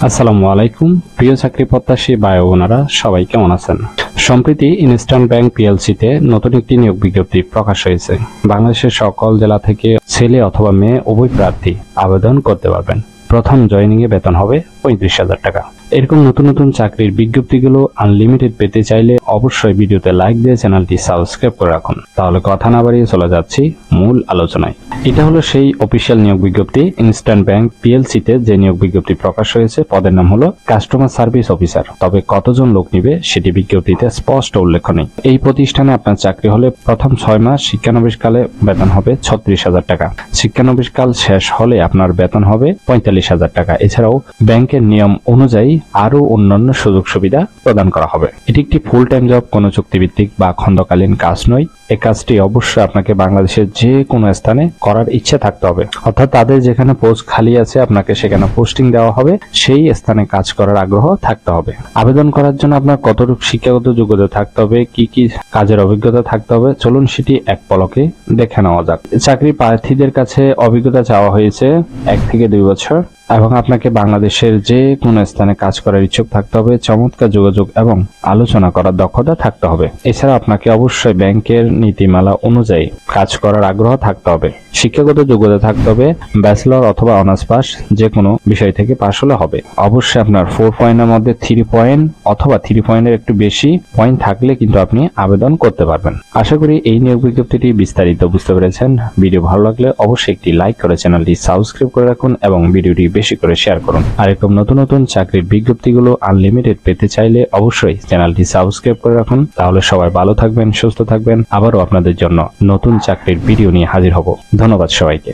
আসসালামু আলাইকুম প্রিয় চাকরি প্রত্যাশী ভাই ও বোনেরা, সবাই কেমন আছেন? সম্প্রতি ইনস্টান্ট ব্যাংক পিএলসিতে নতুন একটি নিয়োগ বিজ্ঞপ্তি প্রকাশ হয়েছে। বাংলাদেশের সকল জেলা থেকে ছেলে অথবা মেয়ে উভয় প্রার্থী আবেদন করতে পারবেন। প্রথম জয়েনিং এ বেতন হবে 35,000 টাকা। এরকম নতুন নতুন চাকরির বিজ্ঞপ্তিগুলো আনলিমিটেড পেতে চাইলে অবশ্যই ভিডিওতে লাইক দিয়ে চ্যানেলটি সাবস্ক্রাইব করে রাখুন। তাহলে কথা না বাড়িয়ে চলে যাচ্ছি মূল আলোচনায়। এটা হলো সেই অফিসিয়াল নিয়োগ বিজ্ঞপ্তি। ইনস্ট্যান্ট ব্যাংক পিএলসিতে যে নিয়োগ বিজ্ঞপ্তি প্রকাশ হয়েছে, পদের নাম হলো কাস্টমার সার্ভিস অফিসার। তবে কতজন লোক নিবে সেটি বিজ্ঞপ্তিতে স্পষ্ট উল্লেখ নেই। এই প্রতিষ্ঠানে আপনার চাকরি হলে প্রথম 6 মাস শিক্ষানবিশকালে বেতন হবে 36,000 টাকা। শিক্ষানবিশকাল শেষ হলে আপনার বেতন হবে 45,000 টাকা। এছাড়াও ব্যাংকের নিয়ম অনুযায়ী আরো অন্যান্য সুযোগ সুবিধা প্রদান করা হবে। এটি একটি ফুল টাইম জব, কোনো চুক্তিভিত্তিক বা খণ্ডকালীন কাজ নয়। এই কাজটি অবশ্যই আপনাকে বাংলাদেশের যে কোনো স্থানে করার ইচ্ছে থাকতে হবে, অর্থাৎ তাদের যেখানে পোস্ট খালি আছে আপনাকে সেখানে পোস্টিং দেওয়া হবে, সেই স্থানে কাজ করার আগ্রহ থাকতে হবে। আবেদন করার জন্য আপনার কতটুকু শিক্ষাগত যোগ্যতা থাকতে হবে, কি কি কাজের অভিজ্ঞতা থাকতে হবে, চলুন সেটি এক পলকে দেখে নেওয়া যাক। চাকরি প্রার্থীদের কাছে অভিজ্ঞতা চাওয়া হয়েছে 1 থেকে 2 বছর এবং আপনাকে বাংলাদেশের যে কোনো স্থানে কাজ করার ইচ্ছুক থাকতে হবে। চমৎকার যোগাযোগ এবং আলোচনা করার দক্ষতা থাকতে হবে। এছাড়া আপনাকে অবশ্যই ব্যাংকের নীতিমালা অনুযায়ী কাজ করার আগ্রহ থাকতে হবে। শিক্ষাগত যোগ্যতা থাকতে হবে ব্যাচেলর অথবা অনার্স পাস, যে কোনো বিষয় থেকে পাশ হলে হবে। অবশ্যই আপনার 4 পয়েন্টের মধ্যে 3 পয়েন্ট অথবা 3 পয়েন্টের একটু বেশি পয়েন্ট থাকলে কিন্তু আপনি আবেদন করতে পারবেন। আশা করি এই নিয়োগ বিজ্ঞপ্তিটি বিস্তারিত বুঝতে পেরেছেন। ভিডিও ভালো লাগলে অবশ্যই একটি লাইক করে চ্যানেলটি সাবস্ক্রাইব করে রাখুন এবং ভিডিওটি বেশি করে শেয়ার করুন। আর এরকম নতুন নতুন চাকরির বিজ্ঞপ্তিগুলো আনলিমিটেড পেতে চাইলে অবশ্যই চ্যানেলটি সাবস্ক্রাইব করে রাখুন। তাহলে সবাই ভালো থাকবেন, সুস্থ থাকবেন। আবারও আপনাদের জন্য নতুন চাকরির ভিডিও নিয়ে হাজির হব। ধন্যবাদ সবাইকে।